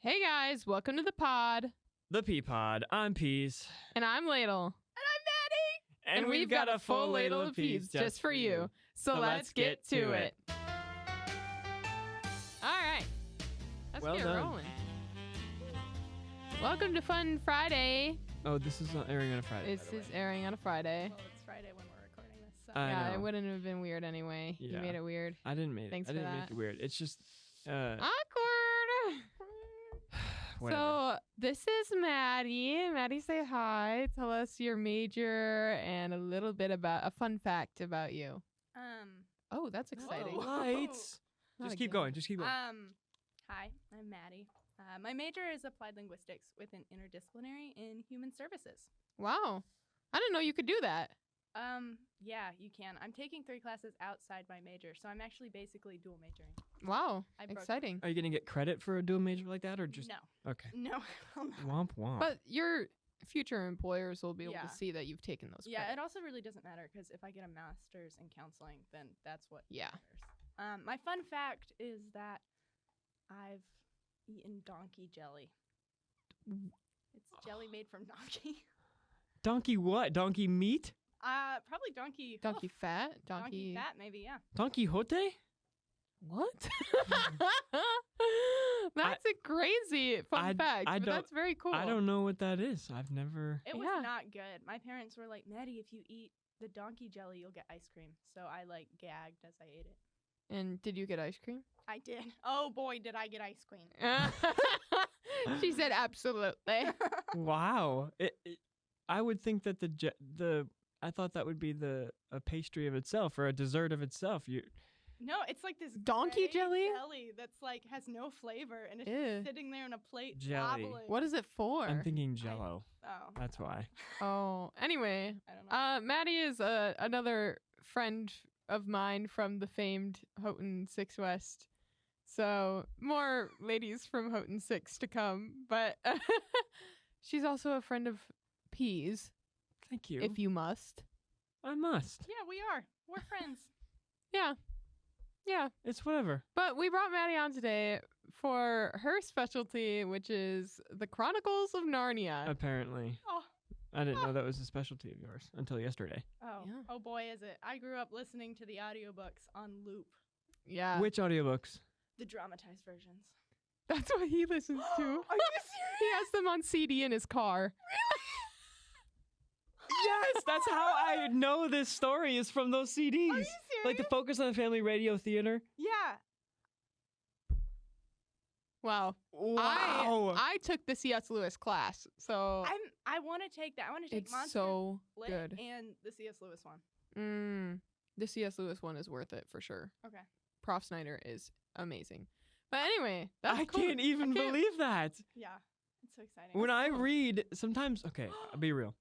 Hey guys, welcome to the pod. The Pea Pod. I'm Peas. And I'm Ladle. And we've got a full ladle of peas just for you. So let's get to it. Alright. Let's Well get done. rolling. Welcome to Fun Friday. Oh, this is airing on a Friday. This is airing on a Friday. Well, it's Friday when we're recording this. So. I Yeah, it know. wouldn't have been weird anyway. You Yeah. made it weird. I didn't make it. Thanks I for didn't that. make it weird. It's just Awkward. whatever. So this is Maddie. Maddie, say hi. Tell us your major and a little bit about a fun fact about you. Oh, that's exciting. Whoa. Lights. Not Just keep again. going. Just keep going. Hi, I'm Maddie. My major is applied linguistics with an interdisciplinary in human services. Wow. I didn't know you could do that. Yeah, you can. I'm taking 3 classes outside my major, so I'm actually basically dual majoring. Wow. I broke- Exciting. Are you gonna get credit for a dual major like that, or just No, okay? no, I'm not. Womp womp. But your future employers will be able Yeah. to see that you've taken those Yeah, credits. it also really doesn't matter because if I get a master's in counseling, then that's what Yeah. matters. My fun fact is that I've eaten donkey jelly. It's jelly made from donkey. Donkey what? Donkey meat? Probably donkey. Donkey hoof. fat? Donkey fat, maybe. Yeah. Donkey hote? What? That's a crazy fun I- fact, I but don't- that's very cool. I don't know what that is. I've never. It was Yeah. not good. My parents were like, Maddie, if you eat the donkey jelly, you'll get ice cream. So I gagged as I ate it. And did you get ice cream? I did. Oh boy, did I get ice cream. She said absolutely. Wow. I would think that I thought that would be a pastry of itself or a dessert of itself. No, it's like this Donkey gray jelly? that's like has no flavor and it's Ew. just sitting there on a plate Jelly. wobbling. What is it for? I'm thinking Jello. Oh, That's why. Oh, anyway, I don't know. Maddie is another friend of mine from the famed Houghton 6 West. So more ladies from Houghton 6 to come, but she's also a friend of Peas, Thank you. if you must. I must. Yeah, we are. We're friends. Yeah. Yeah. It's whatever. But we brought Maddie on today for her specialty, which is the Chronicles of Narnia. Apparently. Oh, I didn't know that was a specialty of yours until yesterday. oh, Yeah. oh boy, is it. I grew up listening to the audiobooks on loop, Yeah. Which audiobooks? the dramatized versions. That's what he listens to. Are you serious? He has them on CD in his car. Yes, that's how I know this story is from those CDs. Are you serious? Like the Focus on the Family Radio Theater. Yeah. Wow. Wow. I took the C.S. Lewis class, so I want to take that. I want to take it's Monster so Lit good. and the C.S. Lewis one. The C.S. Lewis one is worth it for sure. Okay. Prof. Snyder is amazing. But anyway, that's I cool. can't even I can't- believe that. Yeah. It's so exciting. When I read, sometimes, okay, I'll be real.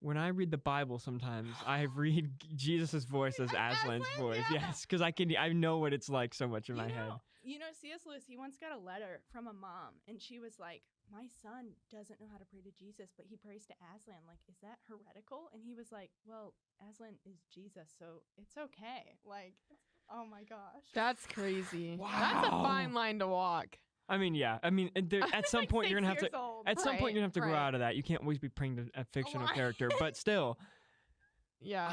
When I read the Bible, sometimes I read Jesus' voice as Aslan's Aslan, voice. yeah. Yes, because I know what it's like so much in my head. You know, C.S. Lewis, he once got a letter from a mom, and she was like, my son doesn't know how to pray to Jesus, but he prays to Aslan. Like, is that heretical? And he was like, well, Aslan is Jesus, so it's okay. Like, oh my gosh. That's crazy. That's a Wow. fine line to walk. I mean, yeah. I mean, at some Like point you're 6 gonna have to. years old. At some point you're gonna have to grow Right. out of that. You can't always be praying to a fictional Why? character. But still, Yeah.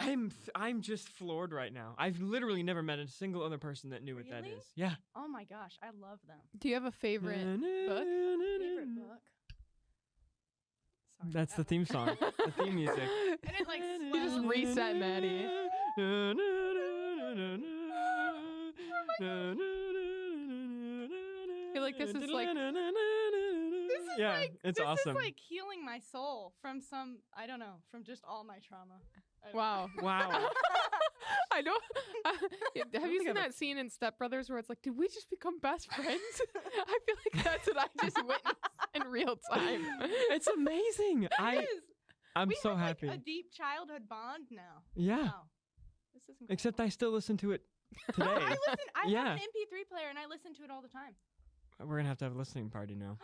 I'm just floored right now. I've literally never met a single other person that knew what that Really? is. Yeah. Oh my gosh, I love them. Do you have a favorite book? Favorite book? Sorry. That's the that- theme song. The theme music. And it like You just swells. reset Maddie. I feel like this is like- This is yeah, like, it's this awesome. is like healing my soul from some, I don't know, from just all my trauma. I don't Wow. Wow. I don't. Have you think seen I've that scene in Step Brothers where it's like, did we just become best friends? I feel like that's what I just witnessed in real time. It's amazing. It is. I'm We so have, happy. Like, a deep childhood bond now. Yeah. Wow. This is incredible. Except I still listen to it today. I Yeah. have an MP3 player and I listen to it all the time. We're gonna have to have a listening party now.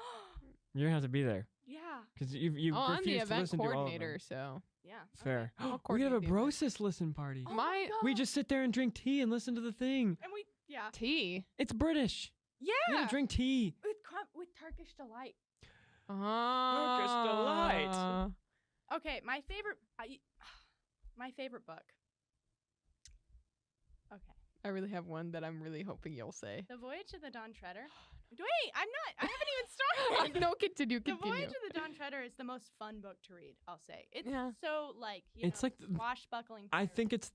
You're gonna have to be there Yeah. because you Oh, I'm the refuse to event listen to all of them. coordinator, so Yeah. okay. Fair. I'll We have a coordinate the event. Brosis listen party. Oh My- God. We just sit there and drink tea and listen to the thing. And we, yeah. tea. It's British. Yeah. We gotta drink tea. With with Turkish Delight. Delight. Okay, my favorite book. Okay. I really have one that I'm really hoping you'll say. The Voyage of the Dawn Treader. Wait, I haven't even started. No, continue. The Voyage of the Dawn Treader is the most fun book to read, I'll say. It's so, like, it's like swashbuckling. I think it's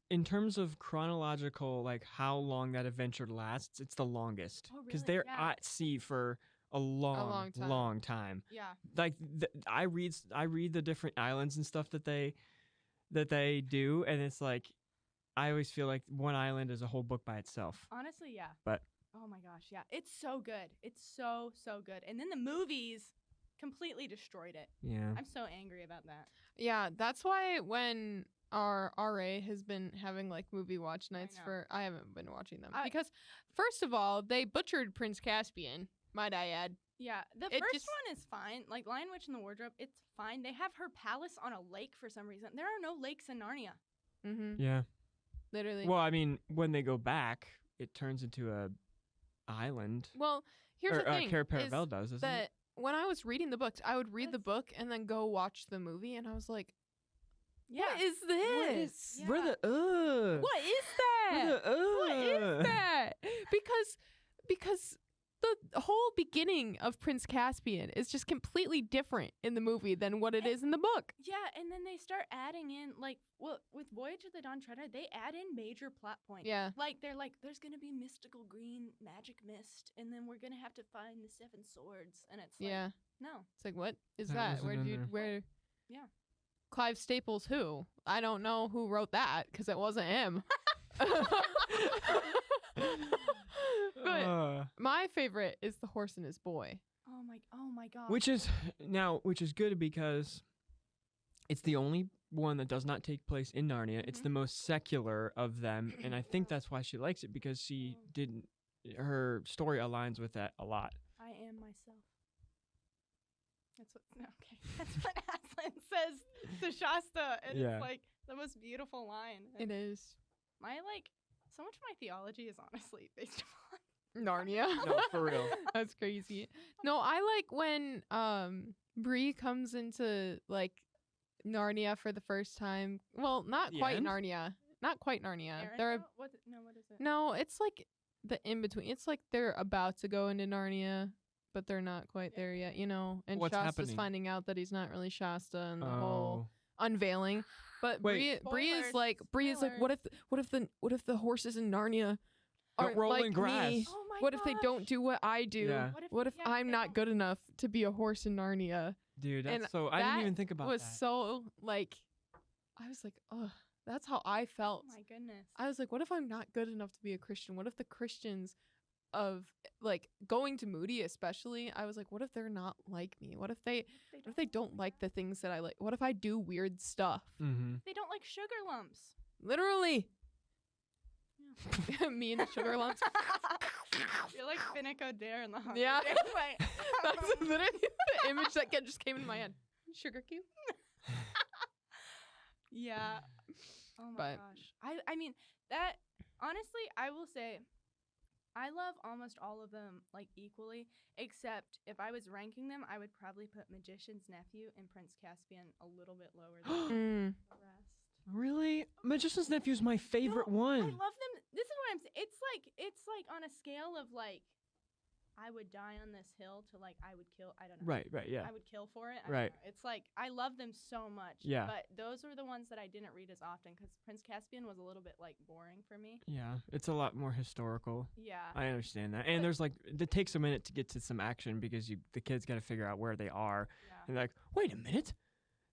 in terms of chronological, like how long that adventure lasts, it's the longest. Oh, really? Because they're Yeah. at sea for a long time. Yeah. Like I read the different islands and stuff that they do, and it's like I always feel like one island is a whole book by itself. Honestly, yeah. But oh my gosh, yeah. It's so good. It's so good. And then the movies completely destroyed it. yeah. I'm so angry about that. Yeah, that's why when our RA has been having like movie watch nights I haven't been watching them because first of all, they butchered Prince Caspian, might I add. Yeah, the first one is fine. Like Lion Witch in the Wardrobe, it's fine. They have her palace on a lake for some reason. There are no lakes in Narnia. Mm-hmm. Yeah. Literally. Well, I mean, when they go back, it turns into a island. Well, here's the thing: Cara Paravel does, isn't that it? when I was reading the books, I would read the book and then go watch the movie, and I was like, Yeah. "What is this? Yeah. Where the What is that? What is that?" Because the whole beginning of Prince Caspian is just completely different in the movie than what it is in the book. Yeah, and then they start adding in, like, well, with Voyage of the Dawn Treader, they add in major plot points. Yeah. Like, they're like, there's going to be mystical green magic mist, and then we're going to have to find the 7 swords. And it's like, Yeah. no. It's like, what is That that? wasn't in there. Where? Yeah. Clive Staples, who? I don't know who wrote that because it wasn't him. But my favorite is The Horse and His Boy. Oh my god. Which is good because it's the only one that does not take place in Narnia. It's the most secular of them, and I think that's why she likes it, because her story aligns with that a lot. I am myself. That's what Aslan says to Shasta, and it's like the most beautiful line. It is. So much of my theology is honestly based on Narnia. No, for real. That's crazy. No, I like when Bree comes into like Narnia for the first time. Well, not The quite end? Narnia. Not quite Narnia. Arendelle? What is it? No, it's like the in between. It's like they're about to go into Narnia, but they're not quite there yet, you know. And What's Shasta's happening? finding out that he's not really Shasta, and the whole unveiling. But Wait. Bree is Spoilers. like what if the horses in Narnia Don't aren't roll like in grass. me? Oh my What if they gosh. don't do what I do? Yeah. What if yeah, I'm they not don't- good enough to be a horse in Narnia? Dude, And that's so I didn't that even think about was that. so like, I was like, ugh, that's how I felt. Oh my goodness. I was like, what if I'm not good enough to be a Christian? What if the Christians of like going to Moody especially, I was like, what if they're not like me? What if they don't like the things that I like? What if I do weird stuff? Mm-hmm. They don't like sugar lumps. Literally. Me and the sugar lumps. You're like Finnick O'Dare in the Hunger Yeah. Games, like, That's literally the image that just came into my head. Sugar cube. yeah. Oh my But- gosh. I mean, that honestly, I will say I love almost all of them like equally, except if I was ranking them, I would probably put Magician's Nephew and Prince Caspian a little bit lower than the rest. Really? Magician's Nephew is my favorite No, one. I love them. This is what I'm saying. It's like on a scale of like I would die on this hill to like I would kill. I don't know. Right, yeah. I would kill for it. I don't Right. know. It's like I love them so much. Yeah. But those were the ones that I didn't read as often because Prince Caspian was a little bit like boring for me. Yeah, it's a lot more historical. Yeah. I understand that. And there's like, it takes a minute to get to some action because the kids got to figure out where they are. Yeah. And they're like, wait a minute,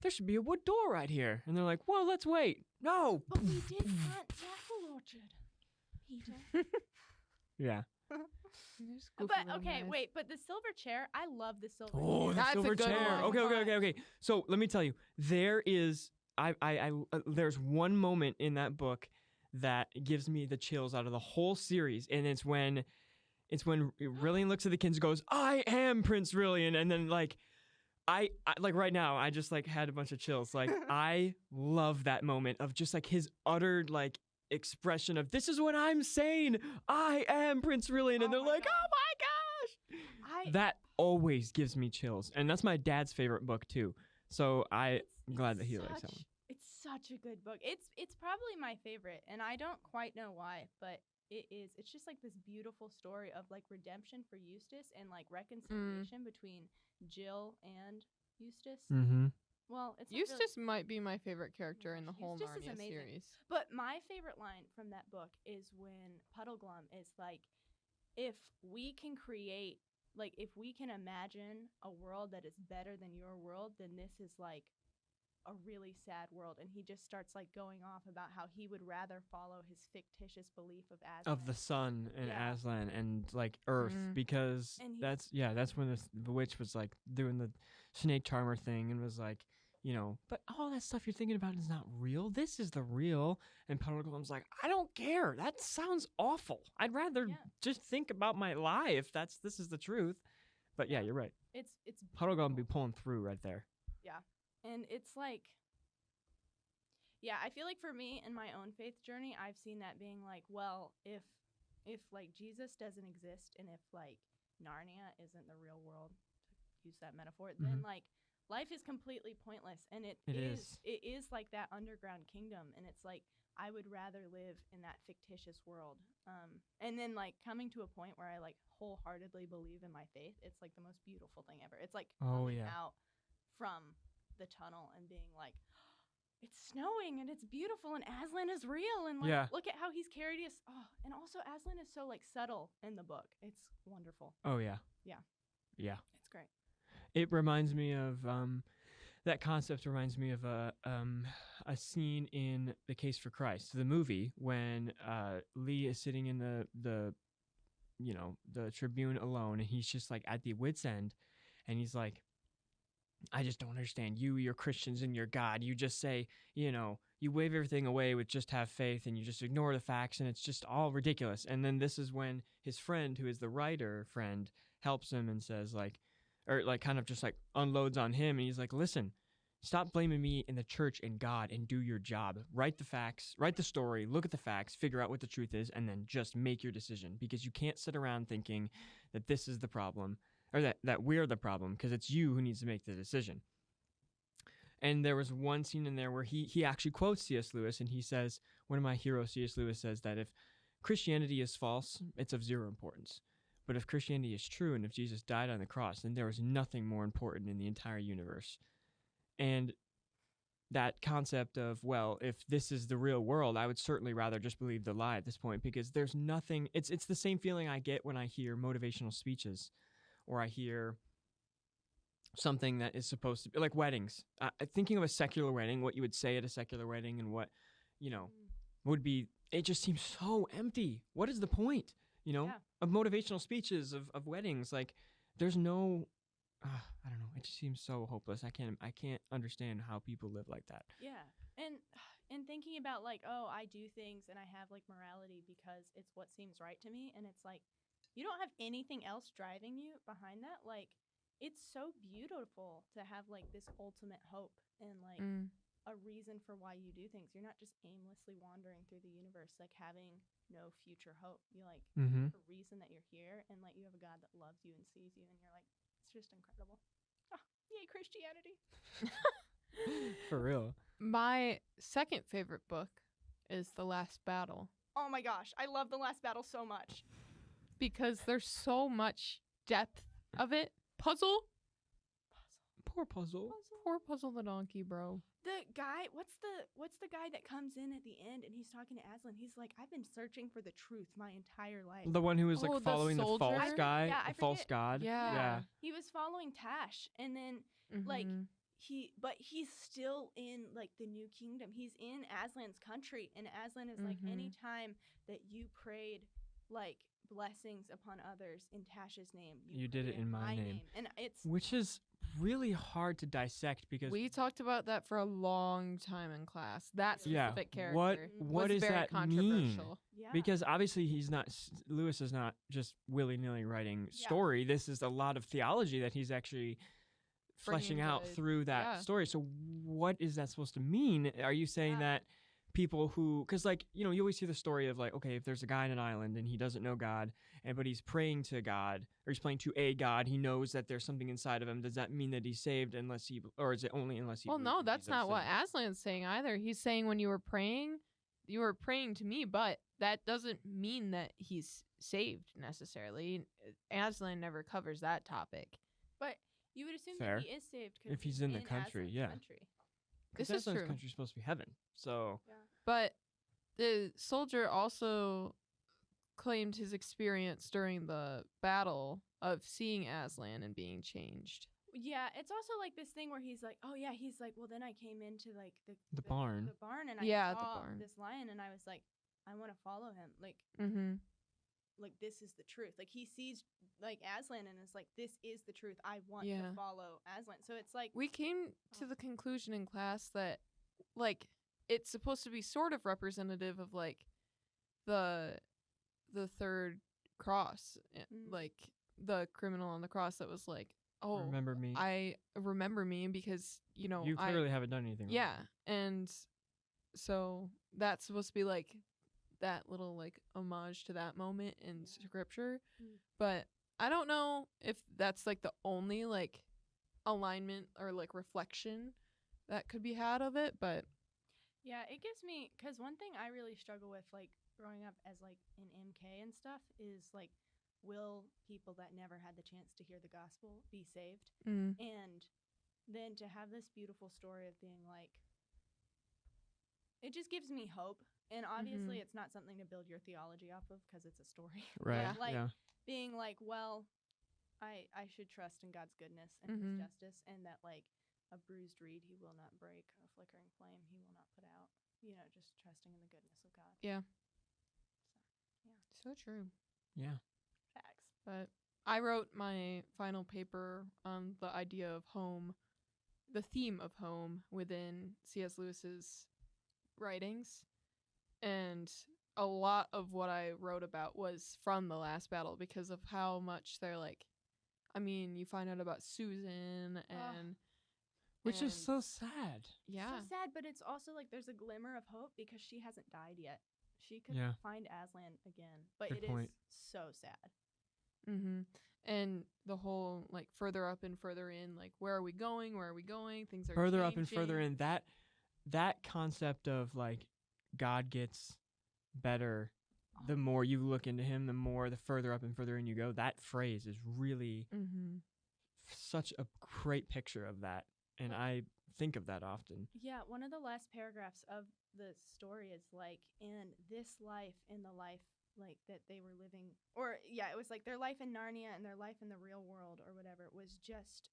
there should be a wood door right here. And they're like, well, let's wait. No. But we did plant the apple orchard, Peter. Yeah. But okay, wait. But the silver chair, I love the silver. Oh, chair. the That's a silver good chair. one. Okay. So let me tell you, there is, there's one moment in that book that gives me the chills out of the whole series, and it's when Rillian looks at the kids and goes, "I am Prince Rillian," and then like. I like right now, I just like had a bunch of chills. Like I love that moment of just like his utter like expression of this is what I'm saying. I am Prince Rillian, and Oh they're my like, God. oh my gosh. that always gives me chills, and that's my dad's favorite book too. So I'm glad that he likes that one. It's such a good book. It's probably my favorite, and I don't quite know why, but it is. It's just like this beautiful story of like redemption for Eustace and like reconciliation between Jill and Eustace. Mm-hmm. Well, it's not Eustace might be my favorite character in the Gosh, whole Eustace is Narnia amazing. series. But my favorite line from that book is when Puddleglum is like, if we can create, like, if we can imagine a world that is better than your world, then this is like a really sad world. And he just starts like going off about how he would rather follow his fictitious belief of Aslan. Of the sun and Yeah. Aslan and like Earth, because And that's when the witch was like doing the snake charmer thing and was like, but all that stuff you're thinking about is not real. This is the real. And Puddleglum's like, I don't care. That sounds awful. I'd rather just think about my life. This is the truth. But yeah, you're right. it's Puddleglum be pulling through right there. And it's like, I feel like for me in my own faith journey, I've seen that being like, well, if like Jesus doesn't exist and if like Narnia isn't the real world, to use that metaphor, then like life is completely pointless. And it is like that underground kingdom. And it's like, I would rather live in that fictitious world. And then like coming to a point where I like wholeheartedly believe in my faith, it's like the most beautiful thing ever. It's like coming out from the tunnel and being like, it's snowing and it's beautiful and Aslan is real and like look at how he's carried us. Oh, and also Aslan is so like subtle in the book. It's wonderful. Oh yeah. Yeah. It's great. It reminds me of that concept reminds me of a scene in The Case for Christ, the movie, when Lee is sitting in the tribune alone, and he's just like at the wit's end, and he's like, I just don't understand. You're Christians and you're God. You just say, you wave everything away with just have faith, and you just ignore the facts, and it's just all ridiculous. And then this is when his friend, who is the writer friend, helps him and says kind of just like unloads on him. And he's like, listen, stop blaming me and the church and God and do your job. Write the facts, write the story, look at the facts, figure out what the truth is, and then just make your decision, because you can't sit around thinking that this is the problem. Or that we're the problem, because it's you who needs to make the decision. And there was one scene in there where he actually quotes C.S. Lewis, and he says, one of my heroes, C.S. Lewis, says that if Christianity is false, it's of zero importance. But if Christianity is true, and if Jesus died on the cross, then there is nothing more important in the entire universe. And that concept of, well, if this is the real world, I would certainly rather just believe the lie at this point, because there's nothing, it's the same feeling I get when I hear motivational speeches, or I hear something that is supposed to be like weddings. Thinking of a secular wedding, what you would say at a secular wedding, and what, would be, it just seems so empty. What is the point, of motivational speeches, of weddings? Like, there's no, I don't know. It just seems so hopeless. I can't understand how people live like that. Yeah. And thinking about like, oh, I do things and I have like morality because it's what seems right to me. And it's like, you don't have anything else driving you behind that. Like, it's so beautiful to have like this ultimate hope and like a reason for why you do things. You're not just aimlessly wandering through the universe, like having no future hope. You like a reason that you're here, and like you have a God that loves you and sees you, and you're like, it's just incredible. Oh, yay, Christianity. For real. My second favorite book is The Last Battle. Oh my gosh, I love The Last Battle so much. Because there's so much depth of it. Puzzle. Poor Puzzle. Poor Puzzle the donkey, bro. The guy, what's the guy that comes in at the end and he's talking to Aslan? He's like, I've been searching for the truth my entire life. The one who was like following the false soldier? guy, I the false forget. god. Yeah. He was following Tash, and then like he's still in like the new kingdom. He's in Aslan's country, and Aslan is like, anytime that you prayed like blessings upon others in Tash's name, you did it in my name. And it's which is really hard to dissect, because we talked about that for a long time in class. That specific character. What was does very that mean? controversial. Yeah. Because obviously Lewis is not just willy-nilly writing story. This is a lot of theology that he's actually fleshing out through that story. So what is that supposed to mean? Are you saying that people who, because like, you always hear the story of like, okay, if there's a guy in an island and he doesn't know God but he's praying to God, or he's praying to a God. He knows that there's something inside of him. Does that mean that he's saved or is it only unless he Well, believes no, in that's Jesus not what and- Aslan's saying either. He's saying when you were praying to me, but that doesn't mean that he's saved necessarily. Aslan never covers that topic. But you would assume Fair. that he is saved If he's in the country, Aslan's yeah. country. This 'Cause is Aslan's true. country's supposed to be heaven. So But the soldier also claimed his experience during the battle of seeing Aslan and being changed. Yeah, it's also like this thing where he's like, oh yeah, he's like, well then I came into like the barn. the barn and I Yeah, the saw barn. this lion and I was like, I want to follow him. Mm-hmm. Like this is the truth. Like he sees like Aslan and is like, this is the truth. I want Yeah. to follow Aslan. So it's like We came to the conclusion in class that, like, it's supposed to be sort of representative of like the third cross, like the criminal on the cross that was like, oh, Remember me. I remember me because you know You clearly haven't done anything wrong. yeah, and so that's supposed to be like that little like homage to that moment in scripture, but I don't know if that's like the only like alignment or like reflection that could be had of it, but yeah, it gives me because one thing I really struggle with like growing up as like in MK and stuff is like, will people that never had the chance to hear the gospel be saved? And then to have this beautiful story of being like, it just gives me hope. And obviously it's not something to build your theology off of because it's a story. Right. Yeah. Like yeah. being like, well, I should trust in God's goodness and his justice, and that like a bruised reed he will not break, a flickering flame he will not put out. You know, just trusting in the goodness of God. yeah, So, yeah. so true. Yeah. Facts. But I wrote my final paper on the idea of home, the theme of home within C.S. Lewis's writings. And a lot of what I wrote about was from the last battle because of how much they're like, I mean, you find out about Susan and Which is and- so sad. yeah. So sad, but it's also like there's a glimmer of hope because she hasn't died yet. She could Yeah. find Aslan again, but Good it is point. so sad. Mm-hmm. And the whole like further up and further in, like where are we going? Where are we going? Things are Further up and further changing. in, that concept of like God gets better the more you look into him, the further up and further in you go. That phrase is really such a great picture of that. And I think of that often. Yeah, one of the last paragraphs of the story is like, in this life, in the life like that they were living, or yeah, it was like their life in Narnia and their life in the real world or whatever. It was just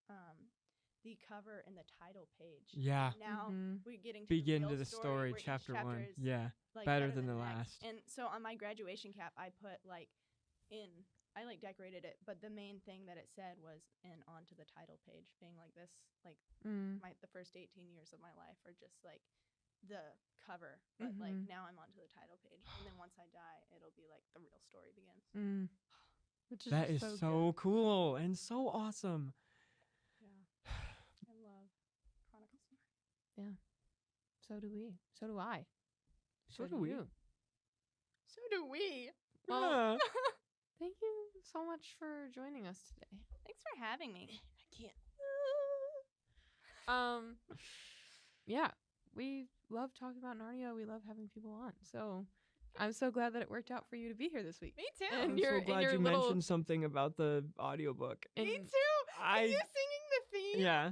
the cover and the title page. Yeah. Now Mhm. we're getting to Begin the to real the story, where each chapter 1. is, Yeah. like, better than the next. last. And so on my graduation cap, I put like I like decorated it, but the main thing that it said was and onto the title page, being like this, like the first 18 years of my life are just like the cover, but like now I'm onto the title page, and then once I die, it'll be like the real story begins. Which is That is so so good. cool and so awesome. Yeah, I love Chronicles. So do we. So do I. So do we. you. So do we. Well, Yeah. thank you so much for joining us today. Thanks for having me. I can't. Yeah, we love talking about Narnia. We love having people on. So I'm so glad that it worked out for you to be here this week. Me too. And I'm you're- so glad your you little- mentioned something about the audiobook. And Me too. Are you singing the theme? Yeah.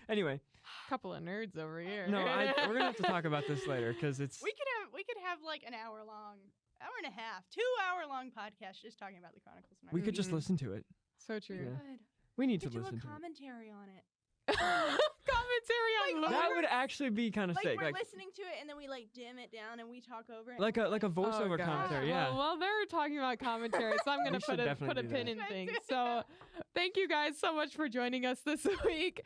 Anyway, couple of nerds over here. no, we're gonna have to talk about this later because it's We could have like an hour and a half, 2 hour long podcast just talking about the Chronicles of Narnia. we could just Mhm. listen to it. So We true. could. We need We to could do listen a to it. commentary on it. Commentary on Like, That Lord. would actually be kind of Like sick, we're like listening to it and then we like dim it down and we talk over it. like and a we're voiceover gosh. commentary. Yeah. Well, they're talking about commentary, so I'm We gonna should definitely put a do pin that. in things. So, thank you guys so much for joining us this week.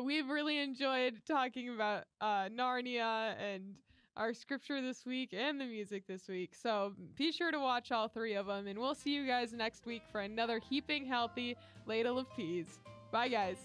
We've really enjoyed talking about Narnia and our scripture this week and the music this week. So be sure to watch all 3 of them, and we'll see you guys next week for another heaping healthy ladle of peas. Bye, guys.